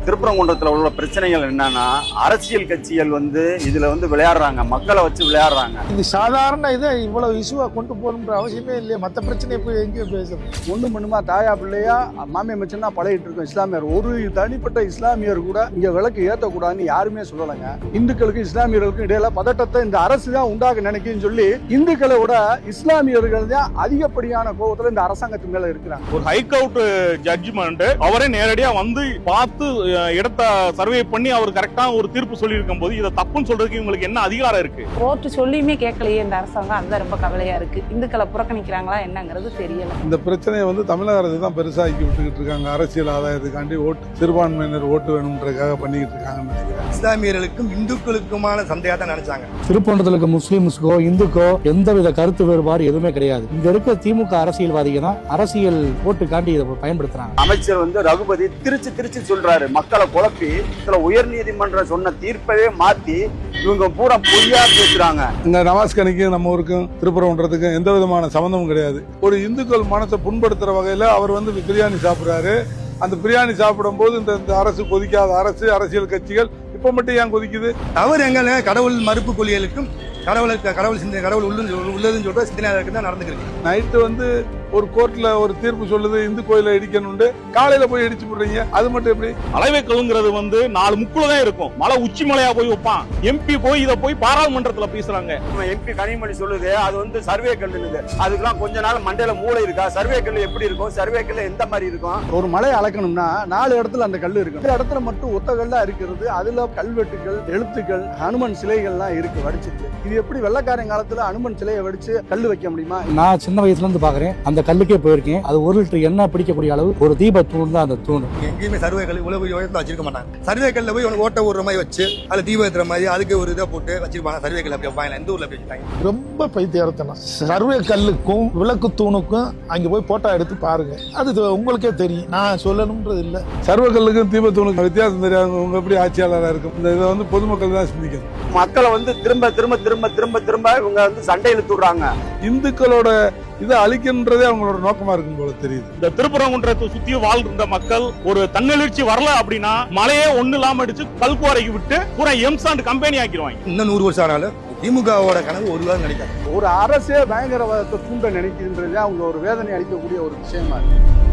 திருப்பரங்குன்றத்துல உள்ள பிரச்சனைகள் என்னன்னா, அரசியல் கட்சிகள் இதுல விளையாடுறாங்க, மக்களை வச்சு விளையாடுறாங்க. இது சாதாரண இதை இவ்வளவு இஷ்யூவா கொண்டு போகணுன்ற அவசியமே இல்லையா? மற்ற பிரச்சனையை போய் எங்கேயும் பேசுறது. ஒண்ணு மண்ணுமா தாயா பிள்ளையா மாமியா மச்சனா பழகிட்டு இருக்கோம். இஸ்லாமியர் ஒரு தனிப்பட்ட இஸ்லாமியர் கூட இங்க விளக்கு ஏற்றக்கூடாதுன்னு யாருமே சொல்லலைங்க. இந்துக்களுக்கும் இஸ்லாமியர்களுக்கும் இடையில பதட்டத்தை இந்த அரசு தான் உண்டாக நினைக்குன்னு சொல்லி இந்துக்களை விட இஸ்லாமியர்கள் தான் அதிகப்படியான கோபத்துல இந்த அரசாங்கத்து மேல இருக்கிறாங்க. ஒரு ஹைகோர்ட் ஜட்ஜ்மெண்ட் அவரே நேரடியா பார்த்து இடத்தை சர்வே பண்ணி அவர் கரெக்டா ஒரு தீர்ப்பு சொல்லி இருக்கும் போது இதை தப்புன்னு சொல்றதுக்கு இவங்களுக்கு என்ன அதிகாரம் இருக்கு? கோர்ட் சொல்லியுமே கேட்கலையே இந்த அரசாங்கம். அந்த ரொம்ப கவலையா இருக்கு. இந்துக்களை புறக்கணிக்கிறாங்களா என்னங்கிறது தெரியல. இந்த பிரச்சனையை தமிழக அரசு தான் பெருசாக்கி விட்டுக்கிட்டு இருக்காங்க. அரசியல் ஆதாயத்துக்காண்டி சிறுபான்மையினர் ஓட்டு வேணும்ன்றதுக்காக பண்ணிக்கிட்டு இருக்காங்கன்னு நினைக்கிறேன். இஸ்லாமியர்களுக்கும் இந்துக்களுக்குமான சண்டையா தான் நினைச்சாங்க. திருப்பரங்குன்றத்துல இருக்க முஸ்லிம்ஸ்க்கோ இந்துக்கோ எந்தவித கருத்து வேறுபாடு எதுவுமே கிடையாது. இங்க இருக்க திமுக அரசியல்வாதிகள் தான் அரசியல் ஓட்டுக்காண்டி இதை பயன்படுத்துறாங்க. அமைச்சர் ரகுபதி திருச்சி சொல்றாரு, மக்களை குழப்பி உயர் நீதிமன்றம் சொன்ன தீர்ப்பவே மாத்தி இவங்க பூரா பொய்யா பேசுறாங்க. இந்த நவாஸ்கனிக்கும் நம்ம ஊருக்கும் திருப்பரங்குன்றத்துக்கும் எந்த விதமான சம்பந்தமும் கிடையாது. ஒரு இந்துக்கள் மனசை புண்படுத்துற வகையில அவர் பிரியாணி சாப்பிடுறாரு. அந்த பிரியாணி சாப்பிடும் போது இந்த அரசு கொதிக்காத அரசு, அரசியல் கட்சிகள் இப்ப மட்டும் ஏன் கொதிக்குது? அவர் எங்க கடவுள் மறுப்பு கொள்கைகளுக்கும் கடவுள் உள்ளதுன்னு சொல்ற சிந்தனையாளருக்கு தான் நடந்துருக்கு. நைட்டு ஒரு கோர்ட்ல ஒரு தீர்ப்பு சொல்லுது இந்து கோயிலை இடிக்கணும்னு, காலையில போய் இடிச்சு போடுறீங்க. அது மட்டும் எப்படி? அளவைக்கல்ங்கிறது 4 முக்குலதான் இருக்கும். மலை உச்சி மலையா போய் வைப்பான். எம்பி போய் இதை போய் பாராளுமன்றத்துல பேசுறாங்க. எம்பி கனிமொழி சொல்லுது அது சர்வே கல்லுது. அதுக்கெல்லாம் கொஞ்ச நாள் மண்டையில மூளை இருக்கா? சர்வே கல் எப்படி இருக்கும்? சர்வே கல் எந்த மாதிரி இருக்கும்? ஒரு மலை அளக்கணும்னா 4 இடத்துல அந்த கல் இருக்கு. இந்த இடத்துல மட்டும் ஒத்த கல்லா இருக்கிறது. அதுல கல்வெட்டுகள், எழுத்துக்கள், ஹனுமன் சிலைகள்லாம் இருக்கு வடிச்சிருக்கு. இது எப்படி வெள்ளக்காரன் காலத்துல ஹனுமன் சிலையை வடிச்சு கல் வைக்க முடியுமா? நான் சின்ன வயசுல இருந்து பாக்குறேன். அந்த கல்லுக்கே போயிருக்கேன். அது 1 லிட்டர் எண்ணெய் பிடிக்கக்கூடிய அளவு ஒரு தீப தூண் தான் அந்த தூண். எங்கேயுமே சர்வே கல் இவ்வளவு உயரத்துல வச்சிருக்க மாட்டாங்க. சர்வே கல்ல போய் ஓட்ட ஓடுற மாதிரி வச்சு அதுல தீபம் ஏத்துற மாதிரி அதுக்கு ஒரு இதை போட்டு வச்சிருப்பாங்க. சர்வே கல் அப்படி வைப்பாங்க. எந்த ஊர்ல அப்படி வச்சிருக்காங்க? ரொம்ப பைத்தியத்தனம். சர்வே கல்லுக்கும் விளக்கு தூணுக்கும் அங்க போய் போட்டோ எடுத்து பாருங்க. அது உங்களுக்கே தெரியும். நான் சொல்லணும்ன்றது இல்ல. சர்வ கல்லுக்கும் தீபத்தூணுக்கும் வித்தியாசம் தெரியாது. உங்க எப்படி ஆட்சியாளராக இருக்கும்? இந்த இதை பொதுமக்கள் தான் சிந்திக்கணும். மக்களை திரும்ப திரும்ப திரும்ப திரும்ப திரும்ப இவங்க சண்டையில தூடுறாங்க. இந்துக்களோட இதை அழிக்கின்றதே அவங்களோட நோக்கமா இருக்கும் போல தெரியுது. இந்த திருப்பரங்குன்றத்தை சுத்தி வாழ்ந்த மக்கள் ஒரு தன்னெழுச்சி வரல அப்படின்னா மலையே ஒண்ணு இல்லாம அடிச்சு கல்குவாரைக்கு விட்டு பூரா எம்சாண்ட் கம்பெனி ஆக்கிடுவாங்க. இன்னும் 100 வருஷம் ஆனாலும் திமுகவோட கனவு ஒரு வாரம் நினைக்காது. ஒரு அரசே பயங்கரவாதத்தை தூண்ட நினைக்கின்றது அவங்க ஒரு வேதனை அளிக்கக்கூடிய ஒரு விஷயமா இருக்கு.